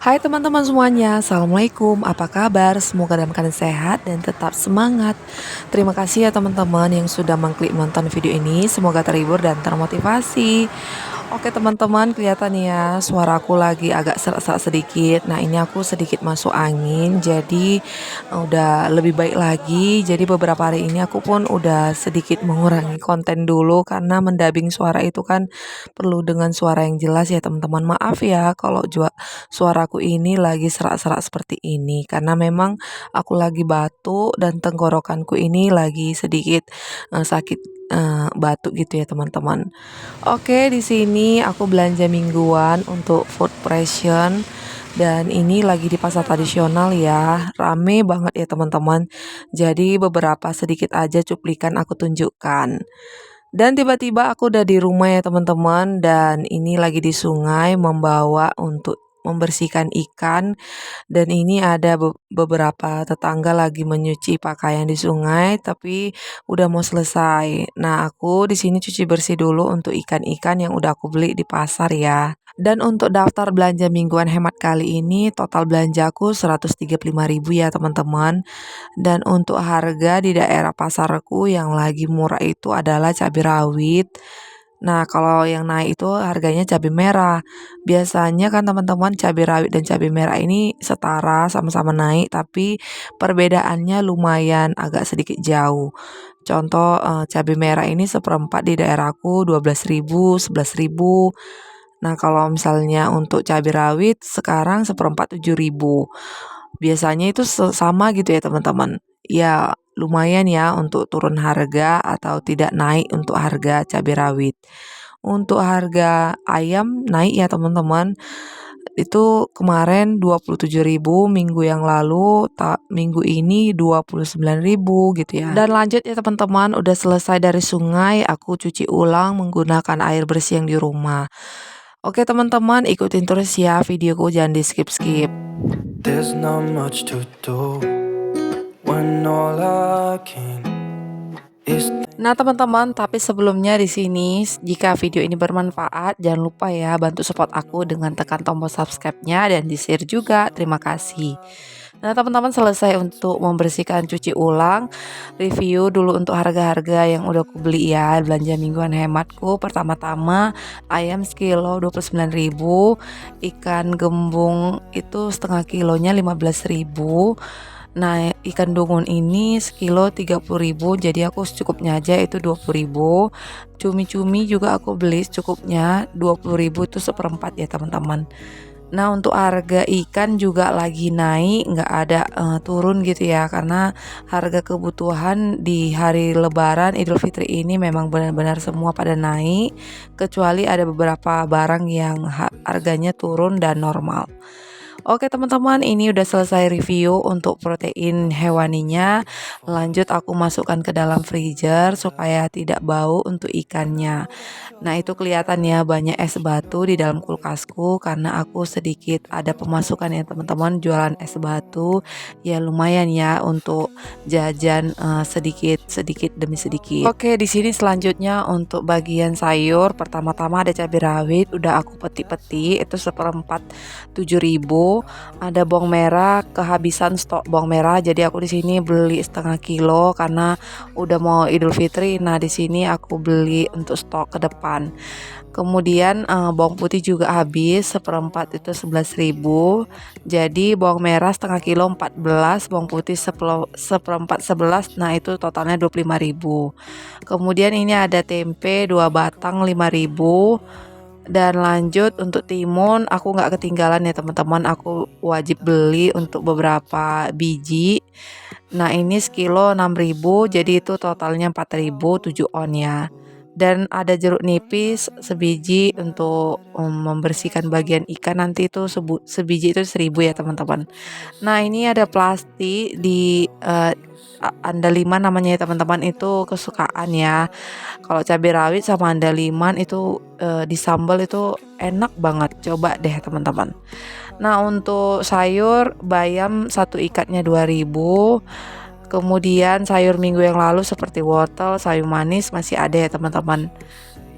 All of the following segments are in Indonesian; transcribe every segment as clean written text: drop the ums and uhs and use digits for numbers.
Hai teman-teman semuanya, Assalamualaikum, apa kabar? Semoga dalam keadaan sehat dan tetap semangat. Terima kasih ya teman-teman yang sudah mengklik nonton video ini, semoga terhibur dan termotivasi. Oke teman-teman, kelihatan ya suaraku lagi agak serak-serak sedikit. Nah ini aku sedikit masuk angin, jadi udah lebih baik lagi. Jadi beberapa hari ini aku pun udah sedikit mengurangi konten dulu karena mendabing suara itu kan perlu dengan suara yang jelas ya teman-teman. Maaf ya kalau suaraku ini lagi serak-serak seperti ini karena memang aku lagi batuk dan tenggorokanku ini lagi sedikit sakit batuk gitu ya teman-teman. Oke, di sini aku belanja mingguan untuk food pression dan ini lagi di pasar tradisional ya. Rame banget ya teman-teman. Jadi beberapa sedikit aja cuplikan aku tunjukkan. Dan tiba-tiba aku udah di rumah ya teman-teman dan ini lagi di sungai membawa untuk membersihkan ikan dan ini ada beberapa tetangga lagi menyuci pakaian di sungai tapi udah mau selesai. Nah, aku di sini cuci bersih dulu untuk ikan-ikan yang udah aku beli di pasar ya. Dan untuk daftar belanja mingguan hemat kali ini total belanjaku 135.000 ya teman-teman. Dan untuk harga di daerah pasarku yang lagi murah itu adalah cabai rawit. Nah, kalau yang naik itu harganya cabai merah. Biasanya kan teman-teman cabai rawit dan cabai merah ini setara sama-sama naik, tapi perbedaannya lumayan agak sedikit jauh. Contoh cabai merah ini seperempat di daerahku 12.000, 11.000. Nah, kalau misalnya untuk cabai rawit sekarang seperempat 7.000. Biasanya itu sama gitu ya teman-teman. Ya lumayan ya untuk turun harga atau tidak naik untuk harga cabai rawit. Untuk harga ayam naik ya teman-teman. Itu kemarin 27.000 minggu yang lalu, minggu ini 29.000 gitu ya. Dan lanjut ya teman-teman, udah selesai dari sungai, aku cuci ulang menggunakan air bersih yang di rumah. Oke teman-teman, ikutin terus ya videoku, jangan di skip-skip. There's not much to do when all I can is. Nah teman-teman, tapi sebelumnya di sini jika video ini bermanfaat, jangan lupa ya bantu support aku dengan tekan tombol subscribe-nya dan di-share juga. Terima kasih. Nah teman-teman, selesai untuk membersihkan cuci ulang, review dulu untuk harga-harga yang udah aku beli ya, belanja mingguan hematku. Pertama-tama ayam sekilo 29.000, ikan gembung itu setengah kilonya 15.000. Nah, ikan dungun ini sekilo 30.000, jadi aku secukupnya aja itu 20.000. Cumi-cumi juga aku beli secukupnya 20.000 itu seperempat ya teman-teman. Nah, untuk harga ikan juga lagi naik, nggak ada turun gitu ya, karena harga kebutuhan di hari Lebaran Idul Fitri ini memang benar-benar semua pada naik, kecuali ada beberapa barang yang harganya turun dan normal. Oke teman-teman, ini udah selesai review untuk protein hewaninya. Lanjut aku masukkan ke dalam freezer supaya tidak bau untuk ikannya. Nah itu kelihatan ya banyak es batu di dalam kulkasku karena aku sedikit ada pemasukan ya teman-teman, jualan es batu. Ya lumayan ya untuk jajan sedikit demi sedikit. Oke, di sini selanjutnya untuk bagian sayur, pertama-tama ada cabai rawit udah aku peti-peti itu seperempat 7.000. Ada bawang merah, kehabisan stok bawang merah, jadi aku di sini beli setengah kilo karena udah mau Idul Fitri. Nah di sini aku beli untuk stok ke depan. Kemudian bawang putih juga habis, seperempat itu 11.000. Jadi bawang merah setengah kilo 14, bawang putih seperempat 11, nah itu totalnya 25.000. Kemudian ini ada tempe 2 batang 5.000. Dan lanjut untuk timun, aku nggak ketinggalan ya teman-teman, aku wajib beli untuk beberapa biji. Nah ini sekilo 6.000, jadi itu totalnya 4.000, 7 on ya. Dan ada jeruk nipis sebiji untuk membersihkan bagian ikan, nanti itu sebiji itu 1.000 ya teman-teman. Nah ini ada plastik di andaliman namanya ya teman-teman, itu kesukaan ya. Kalau cabai rawit sama andaliman itu di sambal itu enak banget, coba deh teman-teman. Nah untuk sayur bayam satu ikatnya 2.000. Kemudian sayur minggu yang lalu seperti wortel, sayur manis masih ada ya teman-teman.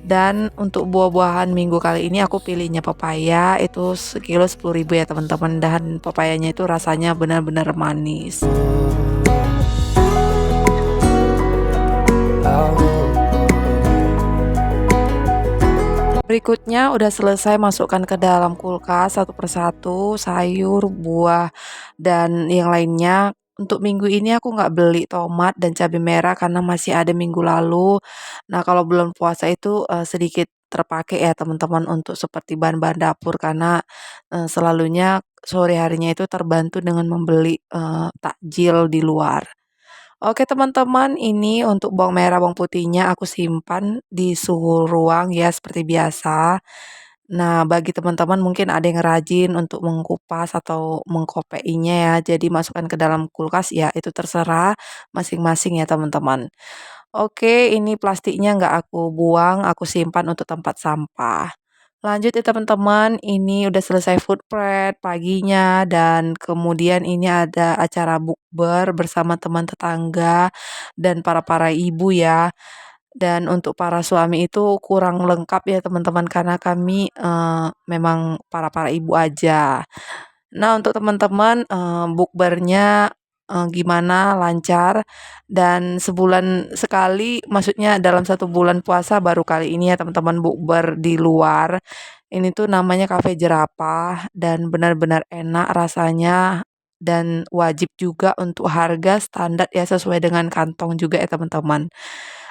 Dan untuk buah-buahan minggu kali ini aku pilihnya pepaya, itu sekilo 10.000 ya teman-teman, dan pepayanya itu rasanya benar-benar manis. Berikutnya udah selesai masukkan ke dalam kulkas satu persatu sayur, buah, dan yang lainnya. Untuk minggu ini aku nggak beli tomat dan cabai merah karena masih ada minggu lalu. Nah, kalau bulan puasa itu sedikit terpakai ya teman-teman untuk seperti bahan-bahan dapur karena selalunya sore harinya itu terbantu dengan membeli takjil di luar. Oke teman-teman, ini untuk bawang merah, bawang putihnya aku simpan di suhu ruang ya seperti biasa. Nah, bagi teman-teman mungkin ada yang rajin untuk mengupas atau mengkopeinya ya, jadi masukkan ke dalam kulkas ya, itu terserah masing-masing ya teman-teman. Oke, ini plastiknya nggak aku buang, aku simpan untuk tempat sampah. Lanjut ya teman-teman, ini udah selesai food prep paginya dan kemudian ini ada acara bukber bersama teman tetangga dan para-para ibu ya. Dan untuk para suami itu kurang lengkap ya teman-teman karena kami memang para-para ibu aja. Nah, untuk teman-teman, bukbernya, gimana, lancar? Dan sebulan sekali, maksudnya dalam satu bulan puasa baru kali ini ya teman-teman bukber di luar. Ini tuh namanya Cafe Jerapah dan benar-benar enak rasanya dan wajib juga untuk harga standar ya sesuai dengan kantong juga ya teman-teman.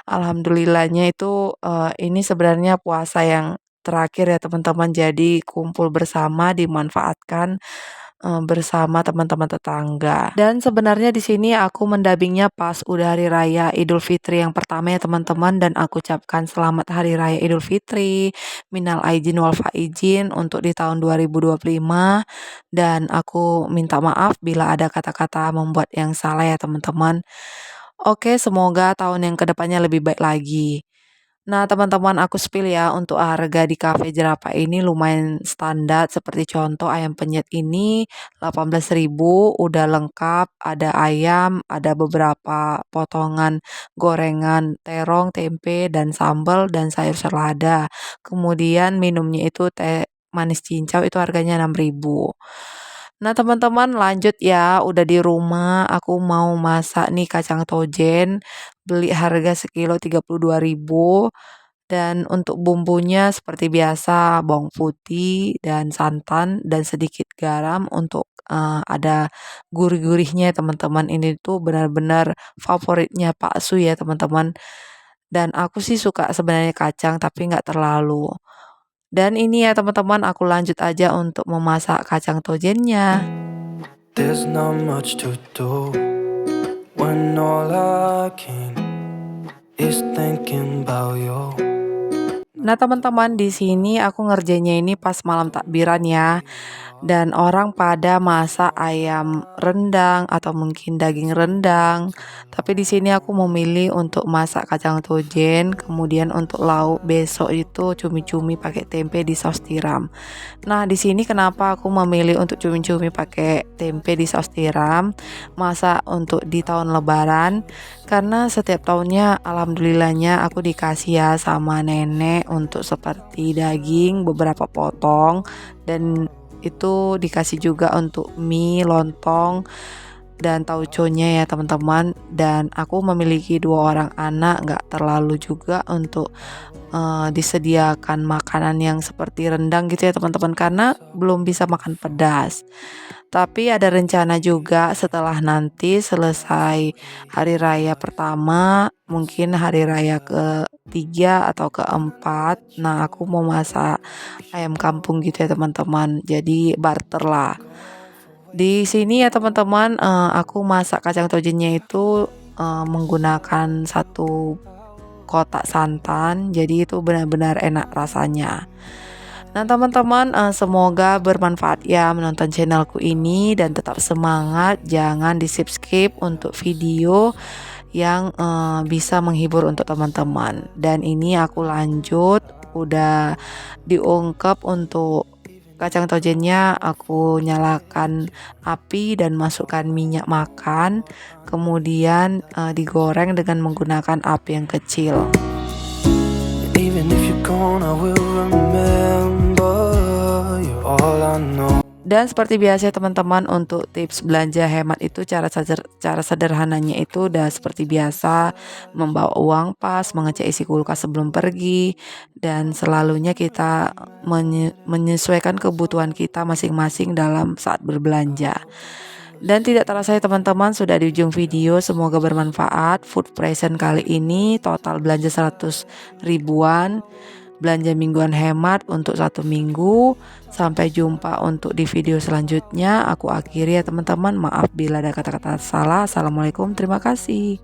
Alhamdulillahnya itu, ini sebenarnya puasa yang terakhir ya teman-teman, jadi kumpul bersama dimanfaatkan bersama teman-teman tetangga. Dan sebenarnya di sini aku mendampingnya pas udah hari raya Idul Fitri yang pertama ya teman-teman dan aku ucapkan selamat hari raya Idul Fitri, minal aidin wal faizin untuk di tahun 2025 dan aku minta maaf bila ada kata-kata membuat yang salah ya teman-teman. Oke, semoga tahun yang kedepannya lebih baik lagi. Nah, teman-teman aku spill ya untuk harga di Cafe Jerapah ini lumayan standar seperti contoh ayam penyet ini 18.000 udah lengkap, ada ayam, ada beberapa potongan gorengan terong, tempe dan sambal dan sayur selada. Kemudian minumnya itu teh manis cincau itu harganya 6.000. Nah, teman-teman lanjut ya, udah di rumah aku mau masak nih kacang tojen, beli harga sekilo 32.000 dan untuk bumbunya seperti biasa bawang putih dan santan dan sedikit garam untuk ada gurih-gurihnya ya teman-teman. Ini tuh benar-benar favoritnya Pak Su ya teman-teman. Dan aku sih suka sebenarnya kacang tapi nggak terlalu. Dan ini ya teman-teman aku lanjut aja untuk memasak kacang tojennya. There's not much to do when all I can is thinking about you. Nah teman-teman di sini aku ngerjainnya ini pas malam takbiran ya. Dan orang pada masak ayam rendang atau mungkin daging rendang. Tapi di sini aku memilih untuk masak kacang tojen, kemudian untuk lauk besok itu cumi-cumi pakai tempe di saus tiram. Nah, di sini kenapa aku memilih untuk cumi-cumi pakai tempe di saus tiram, masak untuk di tahun Lebaran? Karena setiap tahunnya alhamdulillahnya aku dikasih ya sama nenek untuk seperti daging beberapa potong dan itu dikasih juga untuk mie, lontong, dan tauconya ya teman-teman. Dan aku memiliki 2 orang anak, nggak terlalu juga untuk disediakan makanan yang seperti rendang gitu ya teman-teman karena belum bisa makan pedas. Tapi ada rencana juga setelah nanti selesai hari raya pertama, mungkin hari raya ketiga atau keempat. Nah, aku mau masak ayam kampung gitu ya teman-teman. Jadi barter lah. Di sini ya teman-teman, aku masak kacang tojennya itu menggunakan satu kotak santan. Jadi itu benar-benar enak rasanya. Nah teman-teman, semoga bermanfaat ya menonton channelku ini dan tetap semangat, jangan di skip untuk video yang bisa menghibur untuk teman-teman. Dan ini aku lanjut, udah diungkep untuk kacang tojennya, aku nyalakan api dan masukkan minyak makan, kemudian digoreng dengan menggunakan api yang kecil. Even if you gone, I will remember. You're all I know. Dan seperti biasa teman-teman, untuk tips belanja hemat itu cara sederhananya itu udah seperti biasa, membawa uang pas, mengecek isi kulkas sebelum pergi, dan selalunya kita menyesuaikan kebutuhan kita masing-masing dalam saat berbelanja. Dan tidak terasa ya teman-teman, sudah di ujung video, semoga bermanfaat. Food present kali ini total belanja 100 ribuan, belanja mingguan hemat untuk 1 minggu. Sampai jumpa untuk di video selanjutnya. Aku akhiri ya teman-teman, maaf bila ada kata-kata salah. Assalamualaikum, terima kasih.